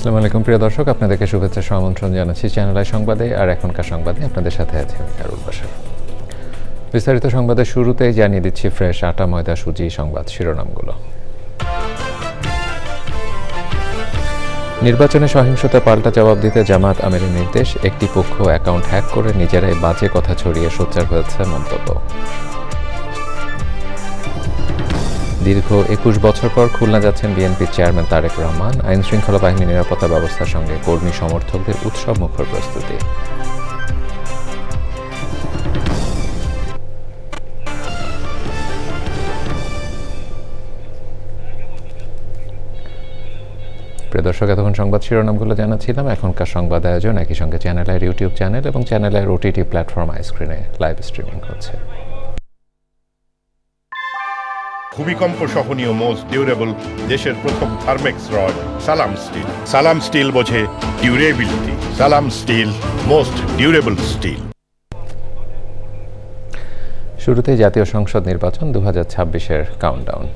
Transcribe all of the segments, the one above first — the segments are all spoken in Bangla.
আসসালামু আলাইকুম প্রিয় দর্শক, আপনাদেরকে শুভেচ্ছা আমন্ত্রণ জানাচ্ছি চ্যানেল আই সংবাদে। আর এখনকার সংবাদে আপনাদের সাথে আছে আমি কারুল বাশার। বিস্তারিত সংবাদের শুরুতেই জানিয়ে দিচ্ছি ফ্রেশ আটা ময়দা সুজি সংবাদ শিরোনামগুলো। নির্বাচনে সহিংসতা পাল্টা জবাব দিতে জামাত আমিরের নির্দেশ, একটি পক্ষ অ্যাকাউন্ট হ্যাক করে নিজেরাই বাজে কথা ছড়িয়ে সোচ্চার হয়েছে মন্তব্য। দীর্ঘ ২১ বছর পর খুলনা যাচ্ছেন বিএনপির চেয়ারম্যান তারেক রহমান। আইনশৃঙ্খলা বাহিনী নিরাপত্তা ব্যবস্থার সঙ্গে কর্মী সমর্থকদের উৎসব মুখর প্রস্তুতি। প্রিয় দর্শক, এতক্ষণ সংবাদ শিরোনামগুলো জানাচ্ছিলাম। এখনকার সংবাদ আয়োজন একই সঙ্গে চ্যানেল আইয়ের ইউটিউব চ্যানেল এবং চ্যানেল আইয়ের ওটিটি প্ল্যাটফর্ম আইস্ক্রিনে লাইভ স্ট্রিমিং হচ্ছে। ভূমিকম্প সহনীয় মোস্ট ডিউরেবল দেশের প্রথম থার্মেক্স রড সালাম স্টিল। সালাম স্টিল বোঝে ডিউরেবিলিটি। সালাম স্টিল, মোস্ট ডিউরেবল স্টিল। শুরুতেই জাতীয় সংসদ নির্বাচন 2026-এর কাউন্টডাউন।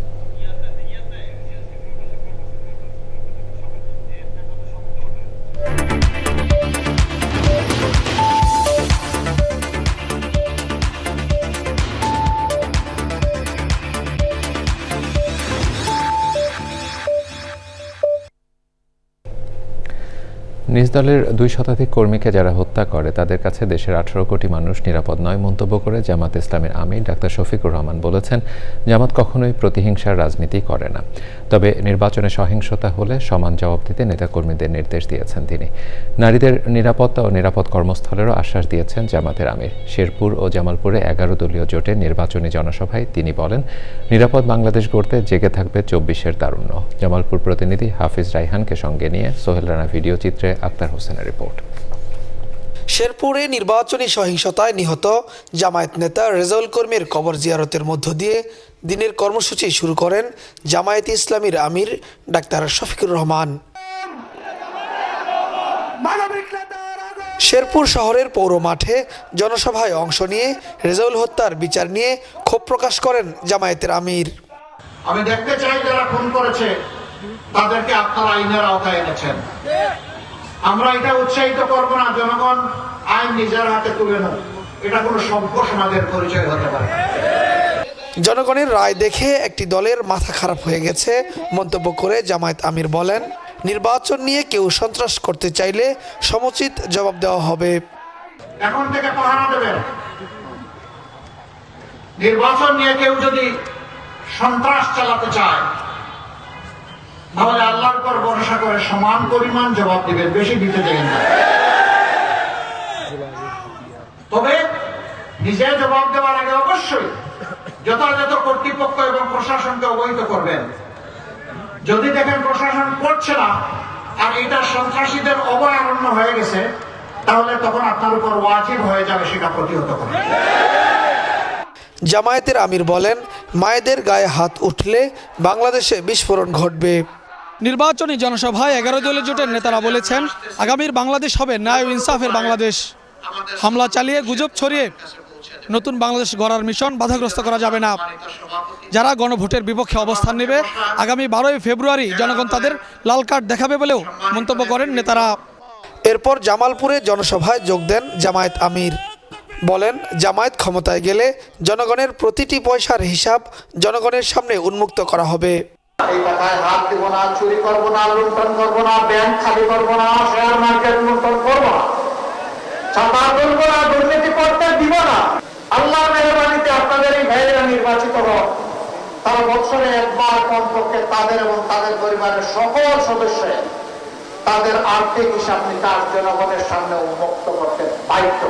নিজ দলের ২ শতাধিক কর্মীকে যারা হত্যা করে তাদের কাছে দেশের ১৮ কোটি মানুষ নিরাপদ নয় মন্তব্য করে জামাত ইসলামের আমির ডাক্তার শফিকুর রহমান বলেছেন, জামাত কখনোই প্রতিহিংসার রাজনীতি করে না। তবে নির্বাচনে সহিংসতা হলে সমান জবাব দিতে নেতাকর্মীদের নির্দেশ দিয়েছেন তিনি। নারীদের নিরাপত্তা ও নিরাপদ কর্মস্থলেরও আশ্বাস দিয়েছেন জামাতের আমির। শেরপুর ও জামালপুরে ১১ দলীয় জোটের নির্বাচনী জনসভায় তিনি বলেন, নিরাপদ বাংলাদেশ গড়তে জেগে থাকবে ২৪-এর তারুণ্য। জামালপুর প্রতিনিধি হাফিজ রাইহানকে সঙ্গে নিয়ে সোহেল রানা ভিডিও চিত্রে আক্তার হোসেনের রিপোর্ট। শেরপুরে নির্বাচনী সহিংসতায় নিহত জামায়াত নেতা রেজাউল কর্মীর কবর জিয়ারতের মধ্য দিয়ে দিনের কর্মসূচি শুরু করেন জামায়াতে ইসলামীর আমির ডাক্তার শফিকুর রহমান। শেরপুর শহরের পৌর মাঠে জনসভায় অংশ নিয়ে রেজাউল হত্যার বিচার নিয়ে ক্ষোভ প্রকাশ করেন জামায়াতের আমির। আমি দেখতে চাই যারা খুন করেছে তাদেরকে আপনারা আইনের আওতায় এনেছেন। আমরা এটা উৎসাহিত করব না জনগণ আইন নিজের হাতে তুলে নেয়, এটা কোনো সভ্য সমাজের পরিচয় হতে পারে। জনগণের রায় দেখে একটি দলের মাথা খারাপ হয়ে গেছে মন্তব্য করে জামায়াত আমির বলেন, নির্বাচন নিয়ে কেউ সন্ত্রাস করতে চাইলে সমুচিত জবাব দেওয়া হবে। এখন থেকে পাহারা দেবেন। নির্বাচন নিয়ে কেউ যদি সন্ত্রাস চালাতে চায় তাহলে আল্লাহর উপর ভরসা করে সমান পরিমাণ জবাব দিবেন, বেশি দিতে দেবেন না। তবে নিজে জবাব দেওয়ার আগে অবশ্যই যথাযথ কর্তৃপক্ষ এবং প্রশাসনকে অবহিত করবেন। যদি দেখেন প্রশাসন করছে না আর এটা সন্ত্রাসীদের অভয়ারণ্য হয়ে গেছে, তাহলে তখন আপনার উপর ওয়াজিব হয়ে যাবে সেটা প্রতিহত করা। জামায়াতের আমির বলেন, মায়েদের গায়ে হাত উঠলে বাংলাদেশে বিস্ফোরণ ঘটবে। নির্বাচনী জনসভায় ১১ দলীয় জোটের নেতারা বলেছেন, আগামীর বাংলাদেশ হবে ন্যায় ও ইনসাফের বাংলাদেশ। হামলা চালিয়ে গুজব ছড়িয়ে নতুন বাংলাদেশ গড়ার মিশন বাধাগ্রস্ত করা যাবে না। যারা গণভোটের বিপক্ষে অবস্থান নেবে, আগামী ১২ই ফেব্রুয়ারি জনগণ তাদের লাল কার্ড দেখাবে বলেও মন্তব্য করেন নেতারা। এরপর জামালপুরে জনসভায় যোগ দেন জামায়াত আমির। বলেন, জামায়াত ক্ষমতায় গেলে জনগণের প্রতিটি পয়সার হিসাব জনগণের সামনে উন্মুক্ত করা হবে। এই কথায় হাত দিব না, চুরি করবো না, লুণ্ঠন করবো না, ব্যাংক খালি করবো না, শেয়ার মার্কেট লুণ্ঠন করবো না, ছাপা করবো না, দুর্নীতি করতে দিব না। আল্লাহর মেহরবানিতে আপনাদের এই ভাইয়েরা নির্বাচিত হন, তারা বছরে একবার কমপক্ষে তাদের এবং তাদের পরিবারের সকল সদস্যের তাদের আর্থিক হিসাব নিকাশ জনগণের সামনে উন্মুক্ত করতে বাধ্য।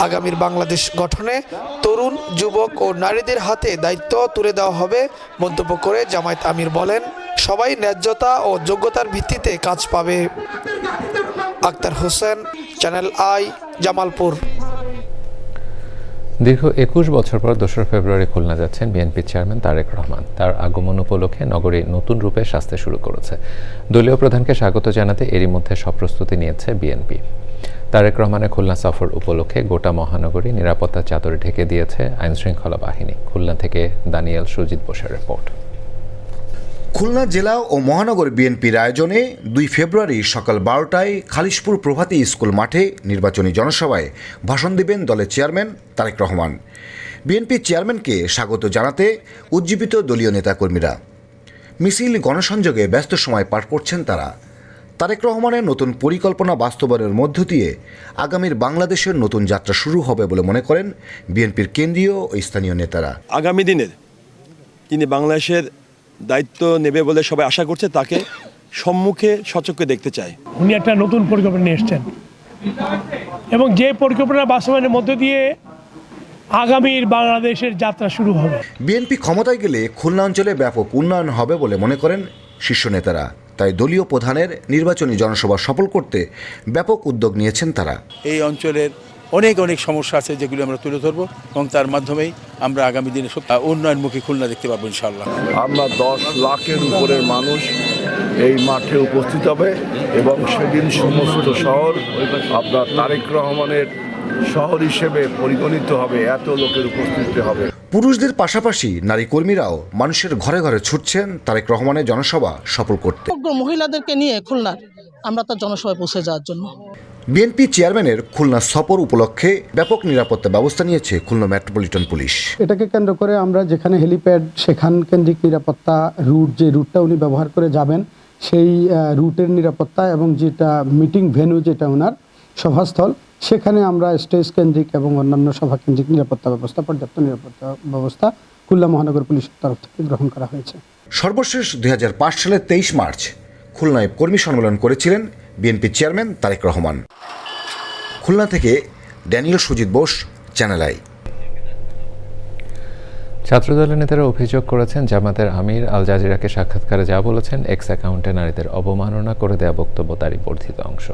আগামীর বাংলাদেশ গঠনে তরুণ, যুবক ও নারীদের হাতে দায়িত্ব তুলে দেওয়া হবে মন্তব্য করে জামায়াত আমির বলেন, সবাই ন্যায্যতা ও যোগ্যতার ভিত্তিতে কাজ পাবে। Akhtar Hossain, channel I, Jamalpur. দীর্ঘ ২১ বছর পর ২রা ফেব্রুয়ারি খুলনা যাচ্ছেন বিএনপির চেয়ারম্যান তারেক রহমান। তার আগমন উপলক্ষে নগরী নতুন রূপে সাজতে শুরু করেছে। দলীয় প্রধানকে স্বাগত জানাতে এরই মধ্যে সব প্রস্তুতি নিয়েছে বিএনপি। তারেক রহমানের খুলনা সফর উপলক্ষে গোটা মহানগরী নিরাপত্তার চাদরে ঢেকে দিয়েছে আইনশৃঙ্খলা বাহিনী। খুলনা থেকে দানিয়েল সুজিত বোসের রিপোর্ট। খুলনা জেলা ও মহানগর বিএনপির আয়োজনে 2 ফেব্রুয়ারি সকাল 12টায় খালিশপুর প্রভাতী স্কুল মাঠে নির্বাচনী জনসভায় ভাষণ দেবেন দলের চেয়ারম্যান তারেক রহমান। বিএনপি চেয়ারম্যানকে স্বাগত জানাতে উজ্জীবিত দলীয় নেতাকর্মীরা। মিছিল গণসংযোগে ব্যস্ত সময় পার করছেন তারা। তারেক রহমানের নতুন পরিকল্পনা বাস্তবায়নের মধ্য দিয়ে আগামীর বাংলাদেশের নতুন যাত্রা শুরু হবে বলে মনে করেন বিএনপির কেন্দ্রীয় ও স্থানীয় নেতারা। আগামী দিনের তিনি বাংলাদেশের দায়িত্ব নেবে বলে সবাই আশা করছে, তাকে সম্মুখে সচক্ষে দেখতে চায়। উনি একটা নতুন পরিকল্পনা নিয়ে এসছেন এবং যে পরিকল্পনা বাস্তবায়নের মধ্য দিয়ে আগামীর বাংলাদেশের যাত্রা শুরু হবে। বিএনপি ক্ষমতায় গেলে খুলনা অঞ্চলে ব্যাপক উন্নয়ন হবে বলে মনে করেন শীর্ষ নেতারা। তাই দলীয় প্রধানের নির্বাচনী জনসভা সফল করতে ব্যাপক উদ্যোগ নিয়েছেন তারা। এই অঞ্চলের অনেক সমস্যা আছে যেগুলো আমরা তুলে ধরবো এবং তার মাধ্যমেই আমরা আগামী দিনে উন্নয়নমুখী খুলনা দেখতে পাবো ইনশাআল্লাহ। আমরা 10 লাখের উপরের মানুষ এই মাঠে উপস্থিত হবে এবং সেদিন সমস্ত শহর আপনার তারেক রহমানের শহর হিসেবে পরিগণিত হবে, এত লোকের উপস্থিতি হবে। পুরুষদের পাশাপাশি নারী কর্মীরাও মানুষের ঘরে ঘরে ছুটছেন তারেক রহমানের জনসভা সফল করতে। মহিলাদেরকে নিয়ে খুলনার আমরা তার জনসভায় পৌঁছে যাওয়ার জন্য বিএনপি চেয়ারম্যানের খুলনা সফর উপলক্ষে ব্যাপক নিরাপত্তা ব্যবস্থা নিয়েছে খুলনা মেট্রোপলিটন পুলিশ। এটাকে কেন্দ্র করে আমরা যেখানে হেলিপ্যাড সেখান কেন্দ্রিক নিরাপত্তা, যে রুটটা উনি ব্যবহার করে যাবেন সেই রুটের নিরাপত্তা এবং যেটা মিটিং ভেন্যু যেটা ওনার সভাস্থল সেখানে আমরা স্টেজ কেন্দ্রিক এবং অন্যান্য সভা কেন্দ্রিক নিরাপত্তা ব্যবস্থা, পর্যাপ্ত নিরাপত্তা ব্যবস্থা খুলনা মহানগর পুলিশের তরফ থেকে গ্রহণ করা হয়েছে। সর্বশেষ 2005 সালের 23 মার্চ খুলনায় কর্মী সম্মেলন করেছিলেন বিএনপি চেয়ারম্যান তারেক রহমান। খুলনা থেকে Daniel Sujit Bose, channel I. ছাত্রদলের নেতারা অভিযোগ করেছেন জামাতের আমির আল জাজিরাকে সাক্ষাৎকারে যা বলেছেন এক্স অ্যাকাউন্টে নারীদের অবমাননা করে দেওয়া বক্তব্য তারই বর্ধিত অংশ।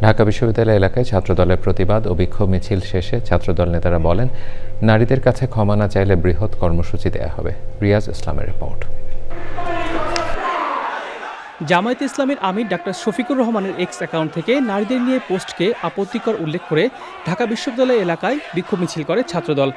ঢাকা বিশ্ববিদ্যালয় এলাকায় ছাত্রদলের প্রতিবাদ ও বিক্ষোভ মিছিল শেষে ছাত্রদল নেতারা বলেন, নারীদের কাছে ক্ষমা না চাইলে বৃহৎ কর্মসূচি দেয়া হবে। রিয়াজ ইসলামের রিপোর্ট। জামায়াতে ইসলামের আমির ডাক্তার শফিকুর রহমানের এক্স অ্যাকাউন্ট থেকে নারীদের নিয়ে পোস্টকে আপত্তিকর উল্লেখ করে ঢাকা বিশ্ববিদ্যালয় এলাকায় বিক্ষোভ মিছিল করে ছাত্রদল।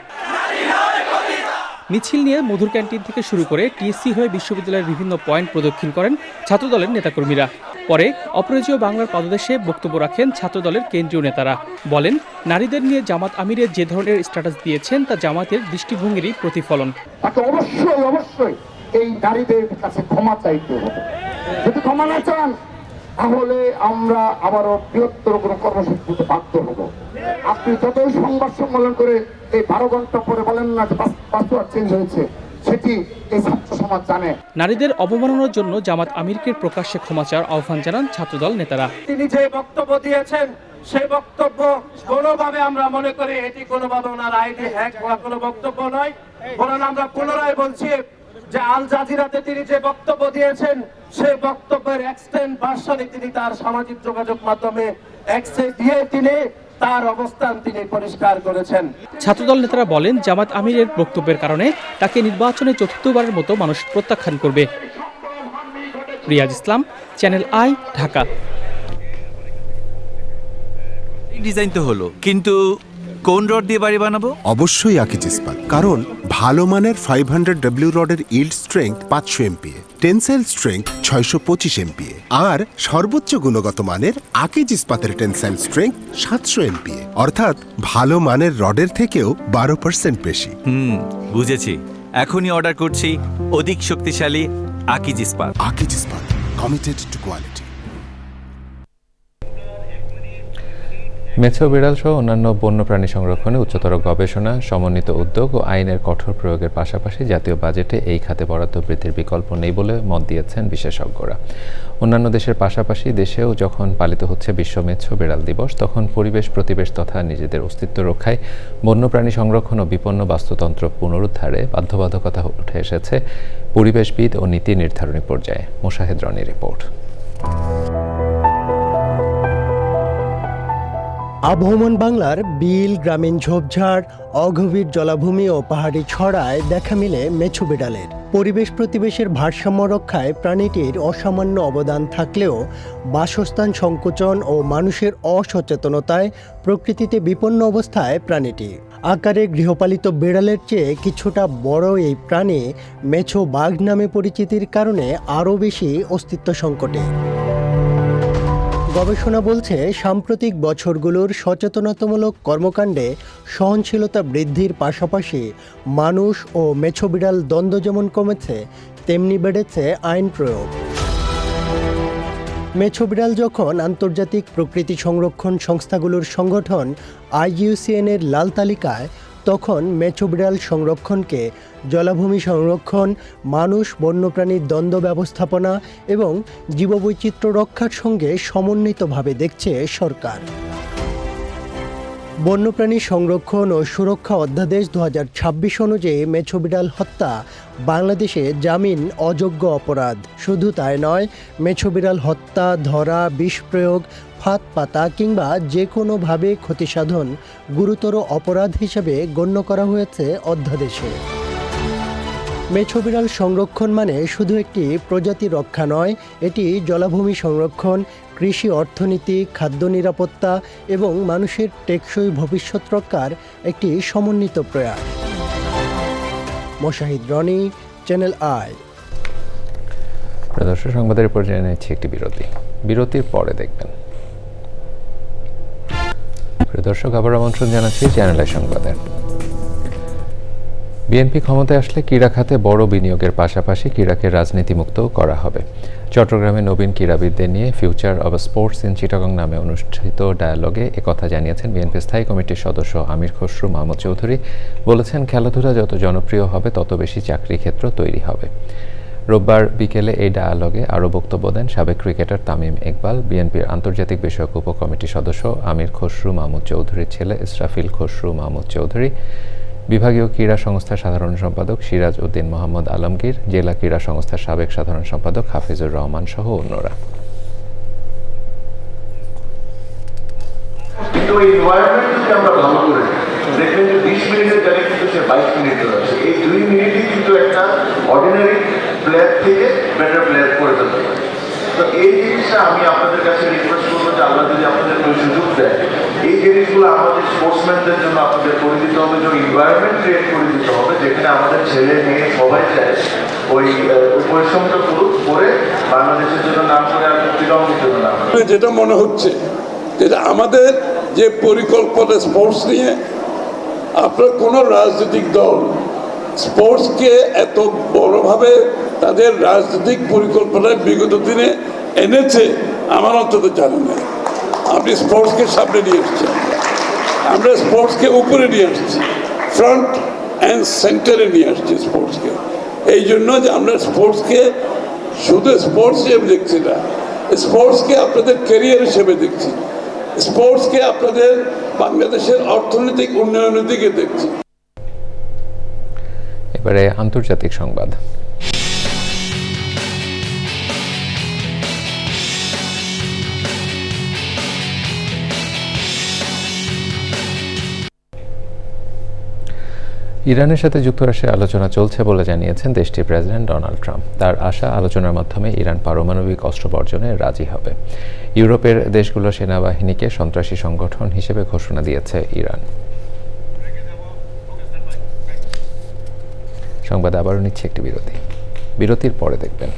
মিছিল নিয়ে মধুর ক্যান্টিন থেকে শুরু করে টিএসসি হয়ে বিশ্ববিদ্যালয়ের বিভিন্ন পয়েন্ট প্রদক্ষিণ করেন ছাত্রদলের নেতাকর্মীরা। পরে অপরাজেয় বাংলার পাদদেশে বক্তব্য রাখেন ছাত্রদলের কেন্দ্রীয় নেতারা। বলেন, নারীদের নিয়ে জামাত আমিরের যে ধরনের স্ট্যাটাস দিয়েছেন তা জামাতের দৃষ্টিভঙ্গিরই প্রতিফলন। অবশ্যই এই নারীদের কাছে ক্ষমা চাইতে হবে। যদি ক্ষমা না চান তাহলে আমরা আবারও বৃহত্তর কোনো কর্মসূচি দিতে বাধ্য হব। আপনি যতই সংবাদ সম্মেলন করে এই 12 ঘন্টা পরে বলেন না যে পাসওয়ার্ড চেঞ্জ হয়েছে, সেটি এই ছাত্র সমাজ জানে। নারীদের অবমাননার জন্য জামাত আমিরকে প্রকাশ্যে ক্ষমা চাওয়ার আহ্বান জানান ছাত্রদল নেতারা। তিনি যে বক্তব্য দিয়েছেন সেই বক্তব্য কোনোভাবে আমরা মনে করি এটি কোনোভাবে ওনার আইডি হ্যাক হওয়া কোনো বক্তব্য নয়, বরং আমরা পুনরায় বলছি যে আল জাজিরাতে তিনি যে বক্তব্য দিয়েছেন সেই বক্তব্যের এক্সটেন্ড ভার্সনে তিনি তার সামাজিক যোগাযোগ মাধ্যমে অ্যাক্সেস দিয়ে তিনি তার অবস্থান তিনি পরিষ্কার করেছেন। ছাত্রদল নেতারা বলেন, জামাত আমিরের বক্তব্যের কারণে তাকে নির্বাচনে চতুর্থবারের মতো মানুষ প্রত্যাখ্যান করবে। রিয়াজ ইসলাম, চ্যানেল আই, ঢাকা। ডিজাইন তো হলো, কিন্তু কোন রড দিয়ে বাড়ি বানাবো? অবশ্যই আকিজ ইস্পাত, কারণ ভালো মানের 500W রডের yield strength 500 MPa, tensile strength 625 MPa আর সর্বোচ্চ গুণগত মানের আকিজ ইস্পাতের টেনসাইল স্ট্রেংথ 700 MPa, অর্থাৎ ভালো মানের রডের থেকেও 12% বেশি। বুঝেছি, এখনই অর্ডার করছি অধিক শক্তিশালী আকিজ ইস্পাত। আকিজ ইস্পাত, কমিটেড টু কোয়ালিটি। মেছো বিড়াল সহ অন্যান্য বন্যপ্রাণী সংরক্ষণে উচ্চতর গবেষণা, সমন্বিত উদ্যোগ ও আইনের কঠোর প্রয়োগের পাশাপাশি জাতীয় বাজেটে এই খাতে বরাদ্দ বৃদ্ধির বিকল্প নেই বলে মত দিয়েছেন বিশেষজ্ঞরা। অন্যান্য দেশের পাশাপাশি দেশেও যখন পালিত হচ্ছে বিশ্ব মেছো বিড়াল দিবস, তখন পরিবেশ প্রতিবেশ তথা নিজেদের অস্তিত্ব রক্ষায় বন্যপ্রাণী সংরক্ষণ ও বিপন্ন বাস্তুতন্ত্র পুনরুদ্ধারে বাধ্যবাধকতা উঠে এসেছে পরিবেশবিদ ও নীতি নির্ধারণী পর্যায়ে। মোশাহেদ রনির রিপোর্ট। আবহমান বাংলার বিল, গ্রামীণ ঝোপঝাড়, অগভীর জলাভূমি ও পাহাড়ি ছড়ায় দেখা মিলে মেছো বিড়ালের। পরিবেশ প্রতিবেশের ভারসাম্য রক্ষায় প্রাণীটির অসামান্য অবদান থাকলেও বাসস্থান সংকোচন ও মানুষের অসচেতনতায় প্রকৃতিতে বিপন্ন অবস্থায় প্রাণীটি। আকারে গৃহপালিত বিড়ালের চেয়ে কিছুটা বড় এই প্রাণী মেছো বাঘ নামে পরিচিতির কারণে আরও বেশি অস্তিত্ব সংকটে। গবেষণা বলছে সাম্প্রতিক বছরগুলোর সচেতনতামূলক কর্মকাণ্ডে সহনশীলতা বৃদ্ধির পাশাপাশি মানুষ ও মেছো বিড়াল দ্বন্দ্ব যেমন কমেছে, তেমনি বেড়েছে আইন প্রয়োগ। মেছো বিড়াল যখন আন্তর্জাতিক প্রকৃতি সংরক্ষণ সংস্থাগুলোর সংগঠন IUCN-এর লাল তালিকায়, তখন মেছো বিড়াল সংরক্ষণকে জলাভূমি সংরক্ষণ, মানুষ বন্যপ্রাণীর দ্বন্দ্ব ব্যবস্থাপনা এবং জীববৈচিত্র্য রক্ষার সঙ্গে সমন্বিতভাবে দেখছে সরকার। বন্যপ্রাণী সংরক্ষণ ও সুরক্ষা অধ্যাদেশ 2026 অনুযায়ী মেছো বিড়াল হত্যা বাংলাদেশে জামিন অযোগ্য অপরাধ। শুধু তাই নয়, মেছো বিড়াল হত্যা, ধরা, বিষ প্রয়োগ, ফাঁদ পাতা কিংবা যে কোনোভাবে ক্ষতিসাধন গুরুতর অপরাধ হিসেবে গণ্য করা হয়েছে অধ্যাদেশে। মেছো বিড়াল সংরক্ষণ মানে শুধু একটি প্রজাতি রক্ষা নয়, এটি জলাভূমি সংরক্ষণ, কৃষি অর্থনীতি, খাদ্য নিরাপত্তা এবং মানুষের টেকসই ভবিষ্যৎ রক্ষার একটি সমন্বিত প্রয়াস। Mushahid Roni, channel I. প্রদর্শক সংবাদের পর্যায়ে নিচ্ছে একটি বিরতির পরে দেখবেন। দর্শক, আবার আমন্ত্রণ জানাচ্ছি চ্যানেল আই সংবাদে। বিএনপি ক্ষমতায় আসলে ক্রীড়া খাতে বড় বিনিয়োগের পাশাপাশি ক্রীড়াকে রাজনীতিমুক্তও করা হবে। চট্টগ্রামে নবীন ক্রীড়াবিদদের নিয়ে future of sports in Chittagong নামে অনুষ্ঠিত ডায়ালগে একথা জানিয়েছেন বিএনপি স্থায়ী কমিটির সদস্য আমির খসরু মাহমুদ চৌধুরী। বলেছেন, খেলাধুলা যত জনপ্রিয় হবে তত বেশি চাকরি ক্ষেত্র তৈরি হবে। রোববার বিকেলে এই ডায়ালগে আরও বক্তব্য দেন সাবেক ক্রিকেটার তামিম ইকবাল, বিএনপির আন্তর্জাতিক বিষয়ক উপকমিটির সদস্য আমির খসরু মাহমুদ চৌধুরীর ছেলে ইসরাফিল খসরু মাহমুদ চৌধুরী, বিভাগীয় ক্রীড়া সংস্থার সাধারণ সম্পাদক সিরাজ উদ্দিন মোহাম্মদ আলমগীর, জেলা ক্রীড়া সংস্থার সাবেক সাধারণ সম্পাদক হাফিজুর রহমান সহ অন্যরা। কিন্তু এই এনভায়রনমেন্ট যদি আমরা ভালো করে দেখবেন যে 20 মিনিটের জায়গায় কিন্তু সে 22 মিনিট হয়ে আছে। এই 2 মিনিটই কিন্তু একটা অর্ডিনারি প্লেয়ার থেকে বেটার প্লেয়ার করে তুলতে পারে। তো এই জিনিসটা আমি আপনাদের কাছে রিকোয়েস্ট করবো যে আল্লাহ যদি আপনাদের কোনো সুযোগ দেয়, এই জিনিসগুলো আমাদের স্পোর্টসম্যানদের জন্য আপনাদের করে দিতে হবে, যে এনভায়রনমেন্ট ক্রিয়েট করে দিতে হবে যেখানে আমাদের ছেলে মেয়ে সবাই চায় ওই পরিশ্রমটা করে বাংলাদেশের জন্য নাম করে আর প্রতিরঙ্গের জন্য নাম। যেটা মনে হচ্ছে যেটা আমাদের যে পরিকল্পনা স্পোর্টস নিয়ে, আপনার কোনো রাজনৈতিক দল স্পোর্টসকে এত বড়ভাবে তাদের রাজনৈতিক পরিকল্পনায় বিগত দিনে এনেছে আমার অন্তত জানা নেই। আপনি স্পোর্টসকে সামনে নিয়ে এসছেন, আমরা স্পোর্টসকে উপরে নিয়ে আসছি, ফ্রন্ট অ্যান্ড সেন্টারে নিয়ে আসছি স্পোর্টসকে। এই জন্য যে আমরা স্পোর্টসকে শুধু স্পোর্টস হিসেবে দেখছি না, স্পোর্টসকে আপনাদের ক্যারিয়ার হিসেবে দেখছি, স্পোর্টসকে আপনাদের বাংলাদেশের অর্থনৈতিক উন্নয়নের দিকে দেখছি। এবারে আন্তর্জাতিক সংবাদ। ইরানের সাথে যুক্তরাষ্ট্রের আলোচনা চলছে বলে জানিয়েছেন দেশটির প্রেসিডেন্ট ডোনাল্ড ট্রাম্প। তার আশা, আলোচনার মাধ্যমে ইরান পারমাণবিক অস্ত্র বর্জনে রাজি হবে। ইউরোপের দেশগুলোর সেনাবাহিনীকে সন্ত্রাসী সংগঠন হিসেবে ঘোষণা দিয়েছে ইরান। সংবাদে আবারও নিচ্ছে একটি বিরতির পরে দেখবেন।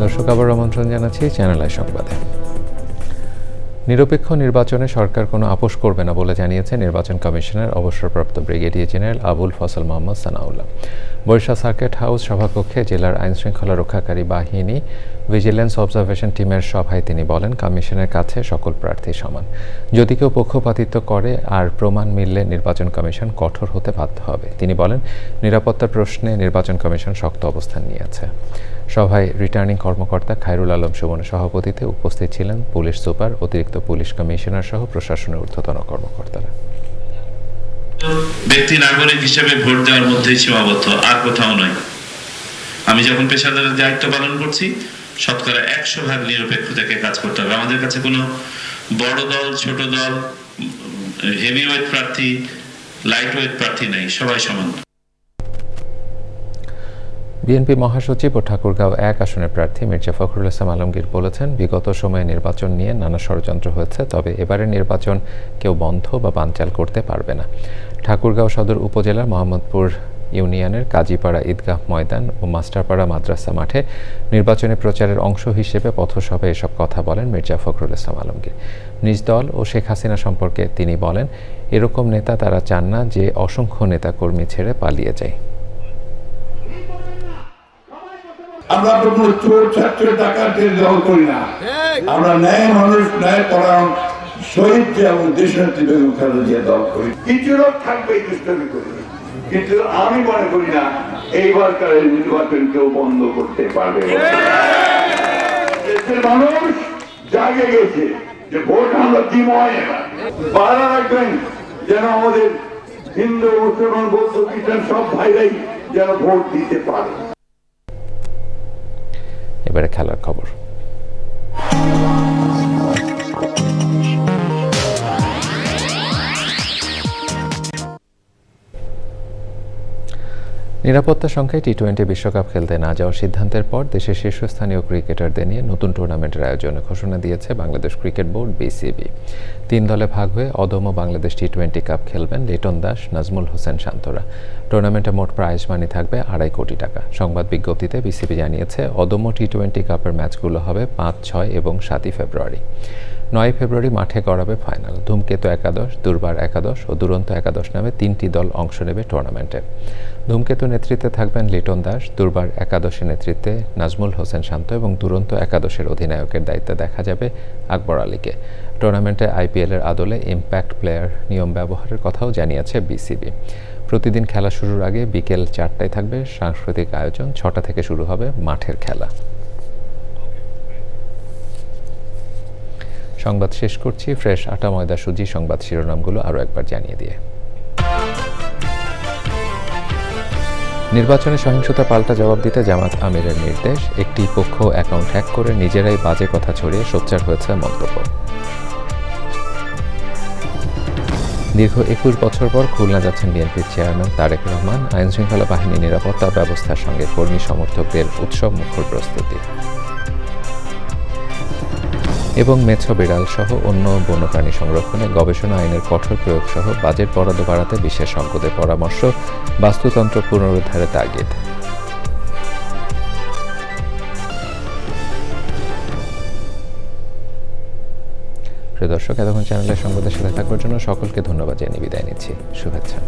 দর্শক, আবার আমন্ত্রণ জানাচ্ছি চ্যানেল আই সংবাদে। নিরপেক্ষ নির্বাচনে সরকার কোনো আপোষ করবে না বলে জানিয়েছে নির্বাচন কমিশনের অবসরপ্রাপ্ত brigadier general Abul Fazal Mohammad Sanaullah. Barishal circuit house সভাকক্ষে জেলার আইনশৃঙ্খলা রক্ষাকারী বাহিনী ভিজিলেন্স অবজারভেশন টিমের সভায় তিনি বলেন, কমিশনের কাছে সকল প্রার্থী সমান। যদি কেউ পক্ষপাতিত্ব করে আর প্রমাণ মিললে নির্বাচন কমিশন কঠোর হতে বাধ্য হবে। তিনি বলেন, নিরাপত্তার প্রশ্নে নির্বাচন কমিশন শক্ত অবস্থান নিয়েছে। সভায় রিটার্নিং কর্মকর্তা খায়রুল আলম সুমনের সভাপতিত্বে উপস্থিত ছিলেন পুলিশ সুপার, অতিরিক্ত পুলিশ কমিশনার সহ প্রশাসনের ঊর্ধ্বতন কর্মকর্তারা। ব্যক্তি নাগরিক হিসেবে ভোট দেওয়ার মধ্যেই সীমাবদ্ধ, আর কোথাও নয়। আমি যখন পেশাদারের দায়িত্ব পালন করছি, শতকরা 100% নিরপেক্ষতাকে কাজ করতে হবে। আমাদের কাছে কোনো বড় দল, ছোট দল, হেভিওয়েট প্রার্থী, লাইট ওয়েট প্রার্থী নাই, সবাই সমান। বিএনপি মহাসচিব ও ঠাকুরগাঁও 1 আসনের প্রার্থী মির্জা ফখরুল ইসলাম আলমগীর বলেছেন, বিগত সময়ে নির্বাচন নিয়ে নানা ষড়যন্ত্র হয়েছে, তবে এবারের নির্বাচন কেউ বন্ধ বা বানচাল করতে পারবে না। ঠাকুরগাঁও সদর উপজেলার মোহাম্মদপুর ইউনিয়নের কাজীপাড়া ঈদগাহ ময়দান ও মাস্টারপাড়া মাদ্রাসা মাঠে নির্বাচনী প্রচারের অংশ হিসেবে পথসভায় এসব কথা বলেন মির্জা ফখরুল ইসলাম আলমগীর। নিজ দল ও শেখ হাসিনা সম্পর্কে তিনি বলেন, এরকম নেতা তারা চান না যে অসংখ্য নেতাকর্মী ছেড়ে পালিয়ে যায়। আমরা কোনো চোর ছাত্র ডাকাতের দল করি না, আমরা ন্যায় মানুষ, ন্যায় পরায়ণ শহীদ এবং দেশনেত্রী বেগম খালেদা জিয়া দল করি। কিছু লোক থাকবে দুষ্টামি করি, কিন্তু আমি মনে করি না এইবারকার নির্বাচন কেউ বন্ধ করতে পারবে। দেশের মানুষ জাগে গেছে যে ভোট আমরা দিব না। পাহারা রাখবেন যেন আমাদের হিন্দু, মুসলমান, বৌদ্ধ, খ্রিস্টান সব ভাইরাই যেন ভোট দিতে পারে। এবারে খেলার খবর। নিরাপত্তা সংখ্যায় টি-20 বিশ্বকাপ খেলতে না যাওয়ার সিদ্ধান্তের পর দেশের শীর্ষস্থানীয় ক্রিকেটারদের নিয়ে নতুন টুর্নামেন্টের আয়োজনের ঘোষণা দিয়েছে বাংলাদেশ ক্রিকেট বোর্ড বিসিবি। 3 দলে ভাগ হয়ে অদম্য বাংলাদেশ টি-20 কাপ খেলবেন লিটন দাস, নাজমুল হোসেন শান্তরা। টুর্নামেন্টে মোট প্রাইজ মানি থাকবে 2.5 কোটি টাকা। সংবাদ বিজ্ঞপ্তিতে বিসিবি জানিয়েছে, অদম্য টি-20 কাপের ম্যাচগুলো হবে 5, 6 এবং 7 ফেব্রুয়ারি। 9 ফেব্রুয়ারি মাঠে গড়াবে ফাইনাল। ধূমকেতু একাদশ, দুর্বার একাদশ ও দুরন্ত একাদশ নামে 3টি দল অংশ নেবে টুর্নামেন্টে। ধূমকেতু নেতৃত্বে থাকবেন লিটন দাস, দুর্বার একাদশের নেতৃত্বে নাজমুল হোসেন শান্ত এবং দুরন্ত একাদশের অধিনায়কের দায়িত্বে দেখা যাবে আকবর আলীকে। টুর্নামেন্টে আইপিএলের আদলে ইম্প্যাক্ট প্লেয়ার নিয়ম ব্যবহারের কথাও জানিয়েছে বিসিবি। প্রতিদিন খেলা শুরুর আগে বিকেল 4টায় থাকবে সাংস্কৃতিক আয়োজন, 6টা থেকে শুরু হবে মাঠের খেলা। সংবাদ শেষ করছি ফ্রেশ আটা ময়দা সুজি সংবাদ শিরোনামগুলো আরও একবার জানিয়ে দিয়ে। নির্বাচনে সহিংসতা পাল্টা জবাব দিতে জামাত আমিরের নির্দেশ। একটি পক্ষ অ্যাকাউন্ট হ্যাক করে নিজেরাই বাজে কথা ছড়িয়ে সোচ্চার হয়েছে মন্তব্য। দীর্ঘ 21 বছর পর খুলনা যাচ্ছেন বিএনপির চেয়ারম্যান তারেক রহমান। আইনশৃঙ্খলা বাহিনী নিরাপত্তা ব্যবস্থার সঙ্গে কর্মী সমর্থকদের উৎসব মুখর প্রস্তুতি। এবং মেছো বিড়াল সহ অন্য বন্যপ্রাণী সংরক্ষণে গবেষণা আইনের কঠোর প্রয়োগ সহ বাজেট বরাদ্দ বাড়াতে বিশেষজ্ঞদের পরামর্শ, বাস্তুতন্ত্র পুনরুদ্ধারে তাগিদ। প্রিয় দর্শক, এতক্ষণ চ্যানেলের সংবাদের সাথে থাকার জন্য সকলকে ধন্যবাদ জানিয়ে বিদায় নিচ্ছি। শুভেচ্ছা।